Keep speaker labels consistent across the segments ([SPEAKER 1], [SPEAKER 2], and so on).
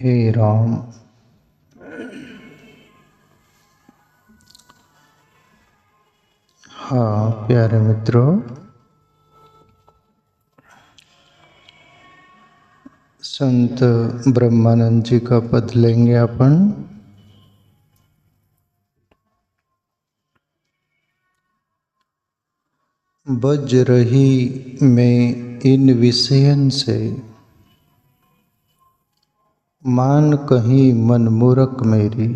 [SPEAKER 1] हे राम। हाँ प्यारे मित्रों, संत ब्रह्मानंद जी का पद लेंगे अपन। बज रही में इन विषयन से, मान कहीं मन मूरख मेरी।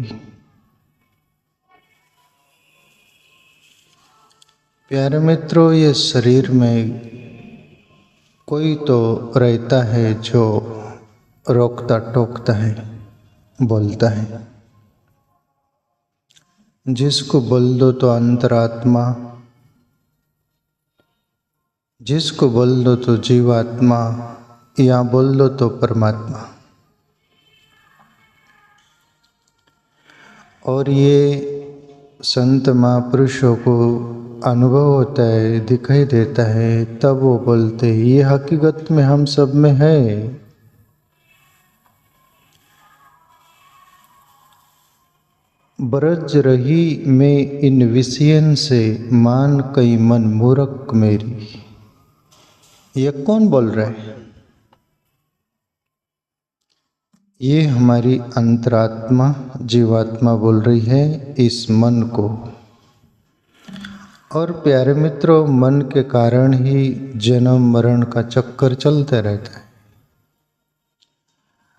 [SPEAKER 1] प्यारे मित्रों, ये शरीर में कोई तो रहता है जो रोकता टोकता है, बोलता है। जिसको बोल दो तो अंतरात्मा, जिसको बोल दो तो जीवात्मा, या बोल दो तो परमात्मा। और ये संत महापुरुषों को अनुभव होता है, दिखाई देता है, तब वो बोलते हैं ये हकीकत में हम सब में है। ब्रज रही में इन विषयन से, मान कई मन मूरख मेरी। ये कौन बोल रहा है? ये हमारी अंतरात्मा जीवात्मा बोल रही है इस मन को। और प्यारे मित्रों, मन के कारण ही जन्म मरण का चक्कर चलते रहता है।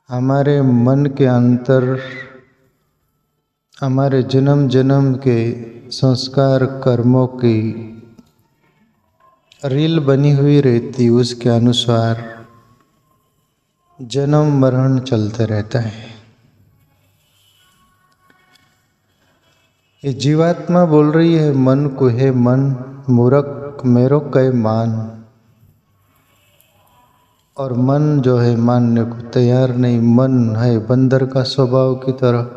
[SPEAKER 1] हमारे मन के अंतर हमारे जन्म जन्म के संस्कार कर्मों की रील बनी हुई रहती, उसके अनुसार जन्म मरण चलते रहता है। ये जीवात्मा बोल रही है मन को, है मन मूर्ख मेरो कह मान। और मन जो है मानने को तैयार नहीं। मन है बंदर का स्वभाव की तरह,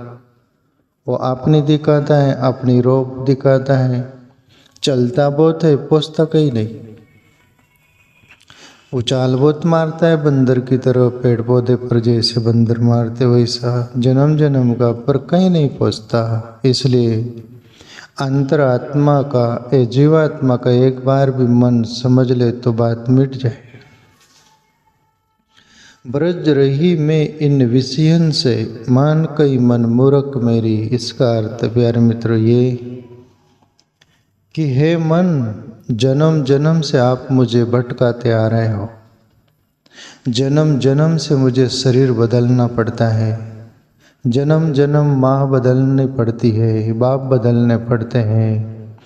[SPEAKER 1] वो अपनी दिखाता है, अपनी रोक दिखाता है, चलता बहुत है, पहुँचता कहीं नहीं। उछाल बहुत मारता है बंदर की तरह, पेड़ पौधे पर जैसे बंदर मारते वैसा जन्म जन्म का, पर कहीं नहीं पहुँचता। इसलिए अंतरात्मा का, जीवात्मा का एक बार भी मन समझ ले तो बात मिट जाए। ब्रज रही में इन विषयन से, मान कई मन मूरख मेरी। इसका अर्थ प्यारे मित्रों ये कि हे मन, जन्म जन्म से आप मुझे भटकाते आ रहे हो। जन्म जन्म से मुझे शरीर बदलना पड़ता है। जन्म जन्म माँ बदलनी पड़ती है, बाप बदलने पड़ते हैं।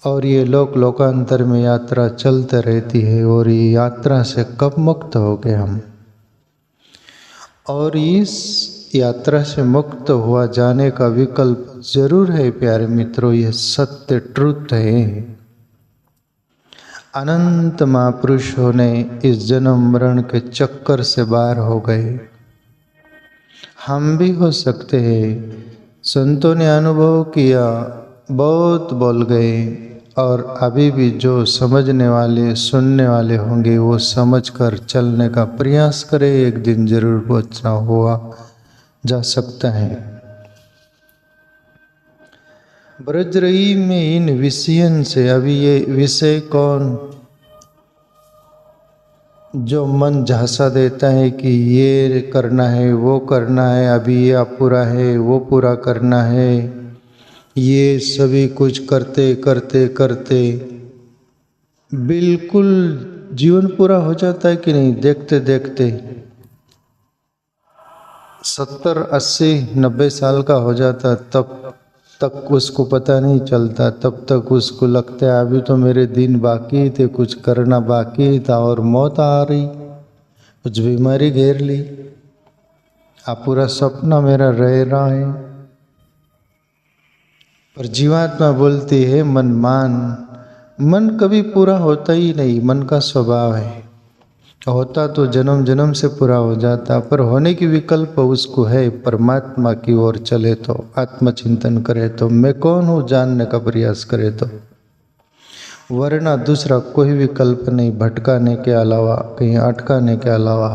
[SPEAKER 1] और ये लोकांतर में यात्रा चलते रहती है। और ये यात्रा से कब मुक्त हो गए हम? और इस यात्रा से मुक्त हुआ जाने का विकल्प जरूर है प्यारे मित्रों, यह सत्य ट्रुथ है। अनंत महापुरुषों ने इस जन्म मरण के चक्कर से बाहर हो गए। हम भी हो सकते हैं। संतों ने अनुभव किया, बहुत बोल गए, और अभी भी जो समझने वाले सुनने वाले होंगे वो समझकर चलने का प्रयास करें। एक दिन जरूर पहुंचना हुआ जा सकता है। ब्रज रही में इन विषयन से, अभी ये विषय कौन? जो मन झांसा देता है कि ये करना है, वो करना है, अभी ये अपूरा है, वो पूरा करना है। ये सभी कुछ करते करते करते बिल्कुल जीवन पूरा हो जाता है कि नहीं? देखते देखते 70, 80, 90 साल का हो जाता, तब तक उसको पता नहीं चलता। तब तक उसको लगता है अभी तो मेरे दिन बाकी थे, कुछ करना बाकी था, और मौत आ रही, कुछ बीमारी घेर ली, अब पूरा सपना मेरा रह रहा है। पर जीवात्मा बोलती है मन मान। मन कभी पूरा होता ही नहीं, मन का स्वभाव है। होता तो जन्म जन्म से पूरा हो जाता, पर होने की विकल्प उसको है। परमात्मा की ओर चले तो, आत्मचिंतन करे तो, मैं कौन हूँ जानने का प्रयास करे तो, वरना दूसरा कोई विकल्प नहीं भटकाने के अलावा, कहीं अटकाने के अलावा।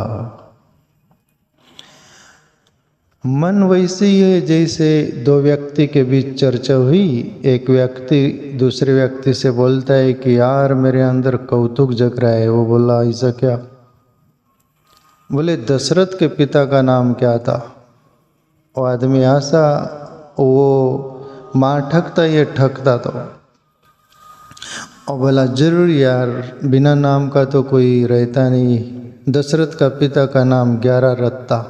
[SPEAKER 1] मन वैसे ही है जैसे दो व्यक्ति के बीच चर्चा हुई, एक व्यक्ति दूसरे व्यक्ति से बोलता है कि यार मेरे अंदर कौतुक जग रहा है। वो बोला ऐसा क्या? बोले दशरथ के पिता का नाम क्या था? वो आदमी आसा, वो माँ ठगता ये ठगता तो। और बोला जरूर यार, बिना नाम का तो कोई रहता नहीं। दशरथ का पिता का नाम 11 रथ था।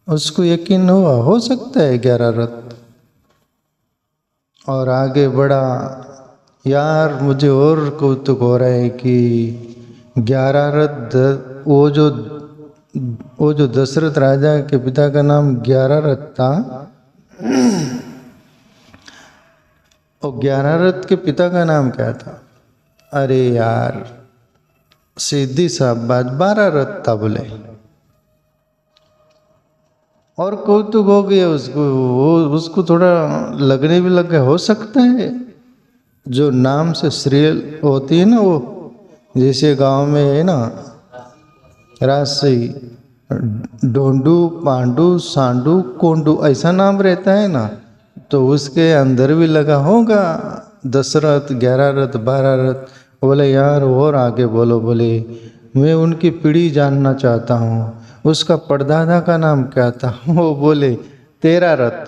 [SPEAKER 1] उसको यकीन हुआ हो सकता है 11 रथ। और आगे बढ़ा, यार मुझे और कौतुक हो रहा है कि 11 रथ, वो जो दशरथ राजा के पिता का नाम 11 रथ था, और 11 रथ के पिता का नाम क्या था? अरे यार सीधी साफ बात, 12 रथ था बोले। और कौतुक हो गया उसको। उसको थोड़ा लगने भी लग गया, हो सकता है जो नाम से सीरियल होती है ना, वो जैसे गांव में है ना राशि, डोंडू, पांडू, सांडू, कोंडू, ऐसा नाम रहता है ना, तो उसके अंदर भी लगा होगा दशरथ, 11 रथ, 12 रथ। बोले यार और आगे बोलो। बोले मैं उनकी पीढ़ी जानना चाहता हूँ, उसका परदादा का नाम क्या था? वो बोले 13 रथ।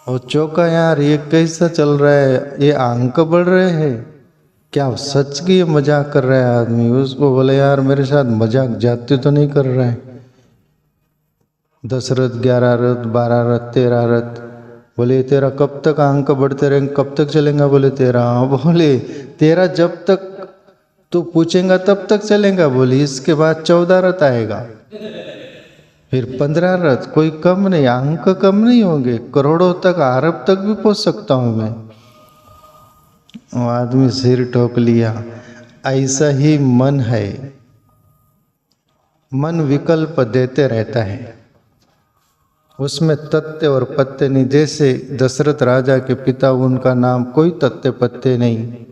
[SPEAKER 1] और चौका, यार ये कैसा चल रहा है, ये अंक बढ़ रहे हैं क्या? सच की ये मजाक कर रहा है आदमी? उसको बोले यार मेरे साथ मजाक जाते तो नहीं कर रहा है। दशरथ 11 रथ, 12 रथ, 13 रथ। बोले तेरा कब तक अंक बढ़ते रहेंगे, कब तक चलेगा? बोले 13। बोले 13 जब तक तू पूछेगा तब तक चलेगा। बोली इसके बाद 14 रथ आएगा, फिर 15 रथ, कोई कम नहीं, अंक कम नहीं होंगे, करोड़ों तक, अरब तक भी पहुंच सकता हूं मैं। वो आदमी सिर ठोक लिया। ऐसा ही मन है, मन विकल्प देते रहता है, उसमें तथ्य और पत्ते नहीं। जैसे दशरथ राजा के पिता, उनका नाम कोई तथ्य पत्ते नहीं,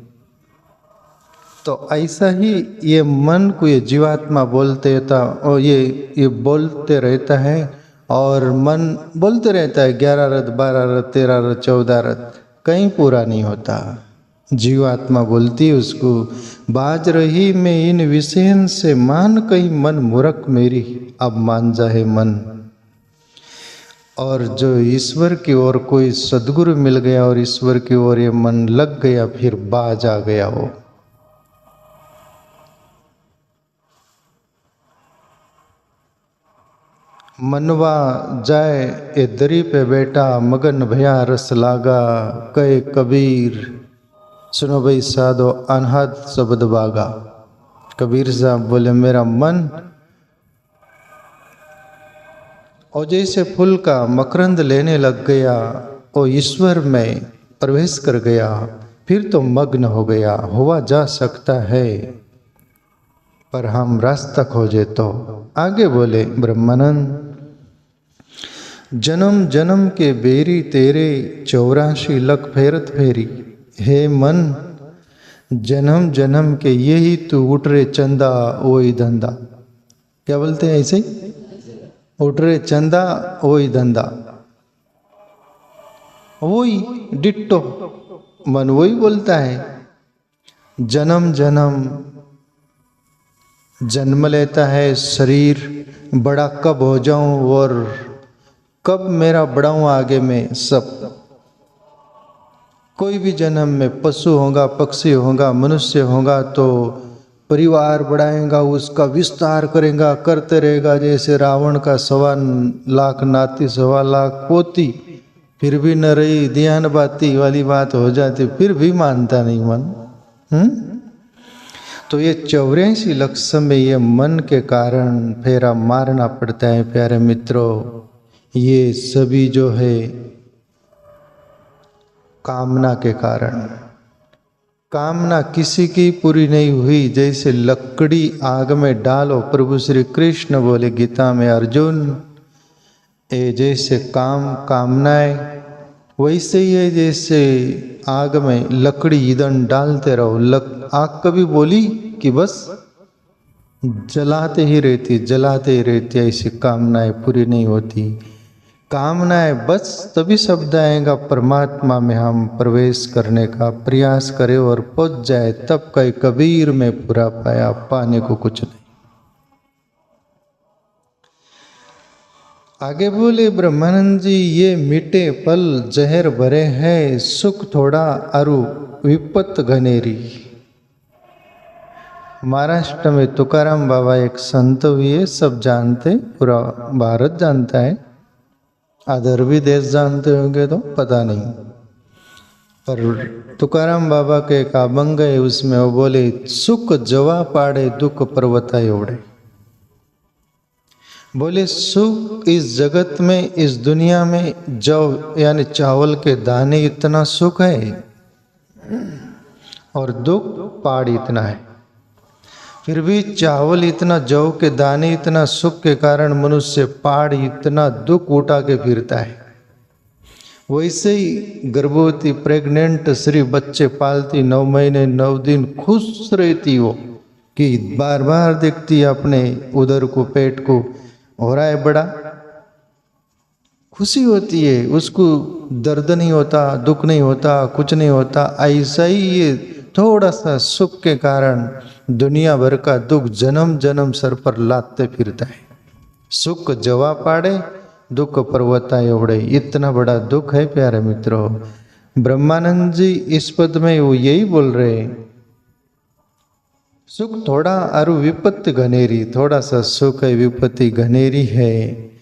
[SPEAKER 1] तो ऐसा ही ये मन को ये जीवात्मा बोलते था, और ये बोलते रहता है, और मन बोलते रहता है 11 रथ, 12 रथ, 13 रथ, 14 रथ, कहीं पूरा नहीं होता। जीवात्मा बोलती है उसको, बाज रही मैं इन विषयन से, मान कहीं मन मूर्ख मेरी, अब मान जाए मन। और जो ईश्वर की ओर कोई सद्गुरु मिल गया और ईश्वर की ओर ये मन लग गया, फिर बाज आ गया वो। मनवा जाए ए दरी पे बैठा, मगन भया रस लागा, कहे कबीर सुनो भाई साधो अनहद शब्द बागा। कबीर साहब बोले मेरा मन और जैसे फूल का मकरंद लेने लग गया, और ईश्वर में प्रवेश कर गया, फिर तो मग्न हो गया। हुआ जा सकता है पर हम रास्ता खोजे तो। आगे बोले ब्रह्मानंद, जन्म जन्म के बेरी तेरे, 84 लख फेरत फेरी। हे मन जन्म जन्म के यही तू उठ रे चंदा वही धंधा। क्या बोलते हैं ऐसे? उठ रे चंदा वही धंधा, वही डिट्टो मन वही बोलता है। जन्म जन्म जन्म लेता है, शरीर बड़ा कब हो जाऊं और कब मेरा बढ़ाऊं आगे में सब। कोई भी जन्म में पशु होगा, पक्षी होगा, मनुष्य होगा, तो परिवार बढ़ाएगा, उसका विस्तार करेगा, करते रहेगा। जैसे रावण का 1.25 लाख नाती, 1.25 लाख पोती, फिर भी न रही ध्यान बाती वाली बात हो जाती, फिर भी मानता नहीं मन। तो ये 84 लख में ये मन के कारण फेरा मारना पड़ता है। प्यारे मित्रों, ये सभी जो है कामना के कारण। कामना किसी की पूरी नहीं हुई, जैसे लकड़ी आग में डालो, प्रभु श्री कृष्ण बोले गीता में, अर्जुन ये जैसे कामनाएं वैसे ही है, जैसे आग में लकड़ी ईंधन डालते रहो। आग कभी बोली कि बस जलाते ही रहती, ऐसी कामनाएं पूरी नहीं होती। कामनाएं बस तभी शब्द आएगा परमात्मा में हम प्रवेश करने का प्रयास करें और पहुंच जाए, तब कई कबीर में पूरा पाया, पाने को कुछ नहीं। आगे बोले ब्रह्मानंद जी, ये मीठे पल जहर भरे हैं, सुख थोड़ा अरु विपत घनेरी। महाराष्ट्र में तुकाराम बाबा एक संत हुए, सब जानते, पूरा भारत जानता है, अदर भी देश जानते होंगे तो पता नहीं, पर तुकाराम बाबा के एक अभंग है, उसमें वो बोले, सुख जवा पाड़े दुख पर्वता एवड़े। बोले सुख इस जगत में, इस दुनिया में जव यानी चावल के दाने इतना सुख है, और दुख पहाड़ इतना है। फिर भी चावल इतना, जव के दाने इतना सुख के कारण मनुष्य पहाड़ इतना दुख उठा के फिरता है। वैसे ही गर्भवती प्रेग्नेंट स्त्री बच्चे पालती 9 महीने 9 दिन खुश रहती हो कि बार बार देखती अपने उदर को, पेट को, हो रहा है बड़ा, खुशी होती है, उसको दर्द नहीं होता, दुख नहीं होता, कुछ नहीं होता। ऐसा ही ये थोड़ा सा सुख के कारण दुनिया भर का दुख जन्म जन्म सर पर लादते फिरता है। सुख जवा पाड़े दुख पर्वता एवड़े, इतना बड़ा दुख है प्यारे मित्रों। ब्रह्मानंद जी इस पद में वो यही बोल रहे हैं, सुख थोड़ा अरु विपत्ति घनेरी, थोड़ा सा सुख है, विपत्ति घनेरी है।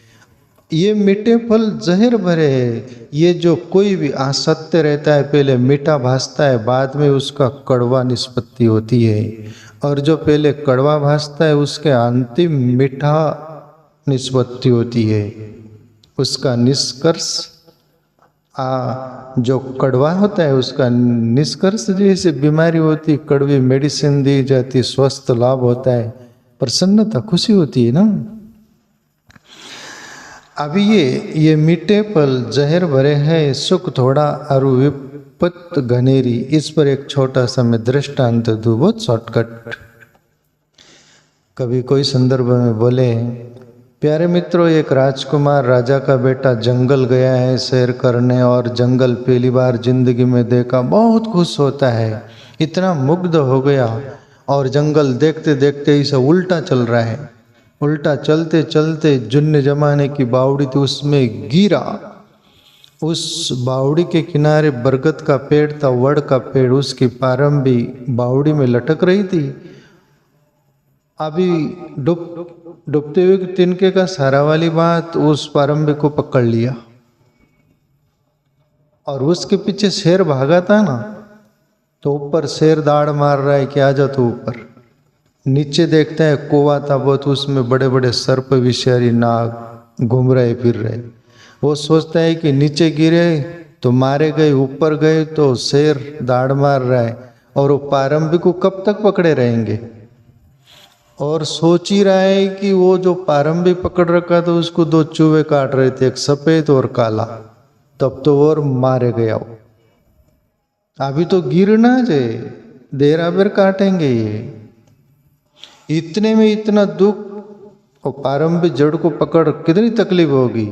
[SPEAKER 1] ये मीठे फल जहर भरे है। ये जो कोई भी असत्य रहता है, पहले मीठा भासता है, बाद में उसका कड़वा निष्पत्ति होती है, और जो पहले कड़वा भासता है उसके अंतिम मीठा निष्पत्ति होती है। उसका निष्कर्ष जो कड़वा होता है उसका निष्कर्ष, जैसे बीमारी होती, कड़वी मेडिसिन दी जाती, स्वस्थ लाभ होता है, प्रसन्नता, खुशी होती है ना। अभी ये मीठे पल जहर भरे हैं, सुख थोड़ा अरु विपत घनेरी। इस पर एक छोटा सा मैं दृष्टांत दूं, बहुत शॉर्टकट। कभी कोई संदर्भ में बोले, प्यारे मित्रों, एक राजकुमार राजा का बेटा जंगल गया है सैर करने, और जंगल पहली बार जिंदगी में देखा, बहुत खुश होता है, इतना मुग्ध हो गया, और जंगल देखते देखते इसे उल्टा चल रहा है। उल्टा चलते चलते जुन्ने जमाने की बावड़ी थी, उसमें गिरा। उस बावड़ी के किनारे बरगद का पेड़ था, वड़ का पेड़, उसकी पारंबी बावड़ी में लटक रही थी। अभी डूबते हुए तिनके का सहारा वाली बात, उस पारंबी को पकड़ लिया, और उसके पीछे शेर भागा था ना, तो ऊपर शेर दाड़ मार रहा है कि आ जा तू ऊपर। नीचे देखता है कुआं था बहुत, उसमें बड़े बड़े सर्प, विषारी नाग घूम रहे फिर रहे। वो सोचता है कि नीचे गिरे तो मारे गए, ऊपर गए तो शेर दाड़ मार रहा है, और वो पारंबी को कब तक पकड़े रहेंगे। और सोच ही रहा है कि वो जो पारंबी पकड़ रखा था उसको 2 चूहे काट रहे थे, एक सफेद और काला, तब तो और मारे गया वो। अभी तो गिरना जाए, देर बेर काटेंगे ये। इतने में इतना दुख, और पारंबी जड़ को पकड़ कितनी तकलीफ होगी।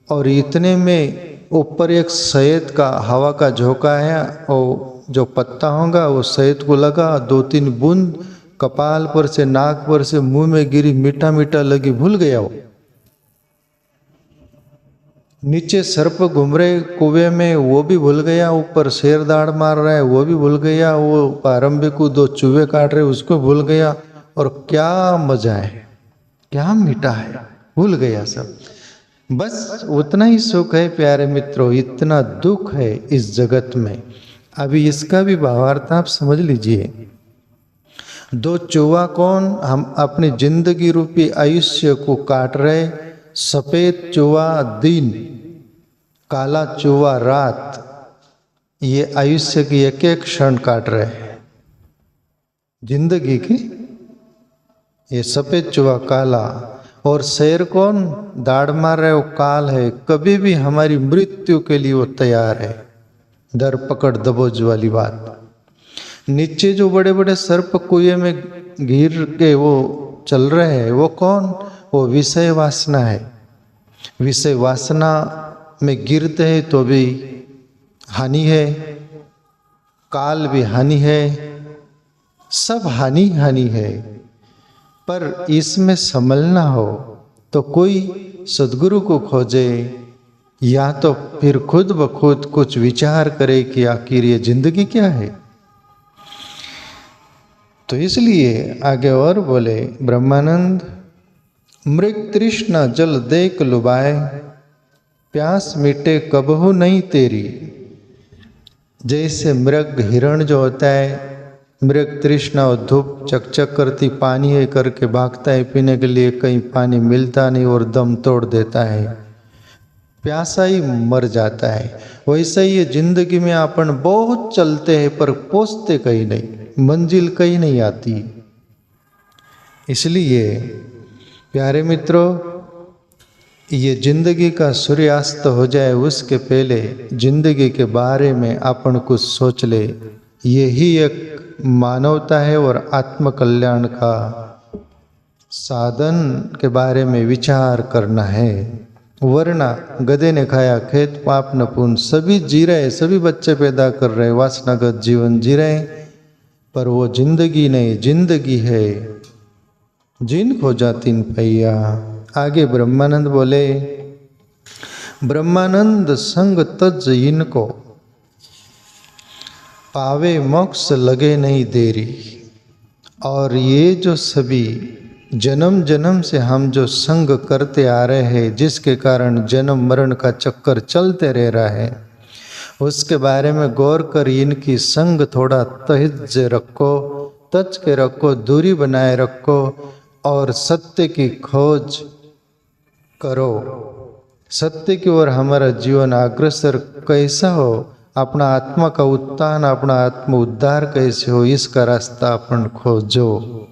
[SPEAKER 1] और इतने में ऊपर एक शहद का हवा का झोंका है, और जो पत्ता होगा वो शहद को लगा, 2-3 बूंद कपाल पर से, नाक पर से मुंह में गिरी, मीठा मीठा लगी, भूल गया वो। नीचे सर्प घूम रहे कुएं में, वो भी भूल गया। ऊपर शेर दाड़ मार रहा है, वो भी भूल गया। वो पारंबी को 2 चूहे काट रहे, उसको भूल गया। और क्या मजा है, क्या मीठा है, भूल गया सब। बस उतना ही सुख है प्यारे मित्रों, इतना दुख है इस जगत में। अभी इसका भी भावार्थ आप समझ लीजिए। 2 चूहा कौन, हम अपनी जिंदगी रूपी आयुष्य को काट रहे। सफेद चूहा दिन, काला चूहा रात, ये आयुष्य की एक एक क्षण काट रहे हैं जिंदगी की। ये सफेद चूहा काला, और शेर कौन, दाड़ मार रहे, वो काल है। कभी भी हमारी मृत्यु के लिए वो तैयार है, दर पकड़ दबोच वाली बात। नीचे जो बड़े बड़े सर्प कुएं में घिर के वो चल रहे हैं वो कौन? वो विषय वासना है। विषय वासना में गिरते हैं तो भी हानि है, काल भी हानि है, सब हानि हानि है। पर इसमें संभलना हो तो कोई सद्गुरु को खोजे, या तो फिर खुद ब खुद कुछ विचार करे कि आखिर ये जिंदगी क्या है। तो इसलिए आगे और बोले ब्रह्मानंद, मृग तृष्णा जल देख लुभाए, प्यास मिटे कबहू नहीं तेरी। जैसे मृग हिरण जो होता है, मृग तृष्णा और धूप चकचक करती पानी है करके भागता है पीने के लिए, कहीं पानी मिलता नहीं और दम तोड़ देता है, प्यासा ही मर जाता है। वैसे ही जिंदगी में अपन बहुत चलते हैं पर पहुंचते कहीं नहीं, मंजिल कहीं नहीं आती। इसलिए प्यारे मित्रों, ये जिंदगी का सूर्यास्त हो जाए उसके पहले जिंदगी के बारे में अपन कुछ सोच ले। यही एक मानवता है और आत्मकल्याण का साधन के बारे में विचार करना है। वरना गधे ने खाया खेत पाप न पुण्य, सभी जी रहे, सभी बच्चे पैदा कर रहे, वासनागत जीवन जी रहे, पर वो जिंदगी नहीं, जिंदगी है जिन खोजा तिन पैया। आगे ब्रह्मानंद बोले, ब्रह्मानंद संग तज इनको, पावे मोक्ष लगे नहीं देरी। और ये जो सभी जन्म जन्म से हम जो संग करते आ रहे हैं, जिसके कारण जन्म मरण का चक्कर चलते रह रहा है, उसके बारे में गौर कर इनकी संग थोड़ा तहज रखो, तज के रखो, दूरी बनाए रखो और सत्य की खोज करो। सत्य की ओर हमारा जीवन अग्रसर कैसा हो, अपना आत्मा का उत्थान, अपना आत्म उद्धार कैसे हो, इसका रास्ता अपन खोजो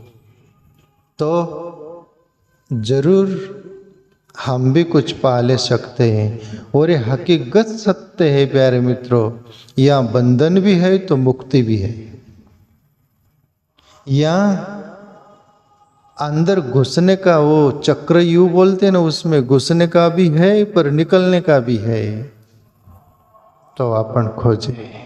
[SPEAKER 1] तो जरूर हम भी कुछ पा ले सकते हैं। और ये हकीकत सत्य है प्यारे मित्रों, या बंधन भी है तो मुक्ति भी है, या अंदर घुसने का वो चक्रव्यूह बोलते हैं ना, उसमें घुसने का भी है पर निकलने का भी है। तो अपन खोजे।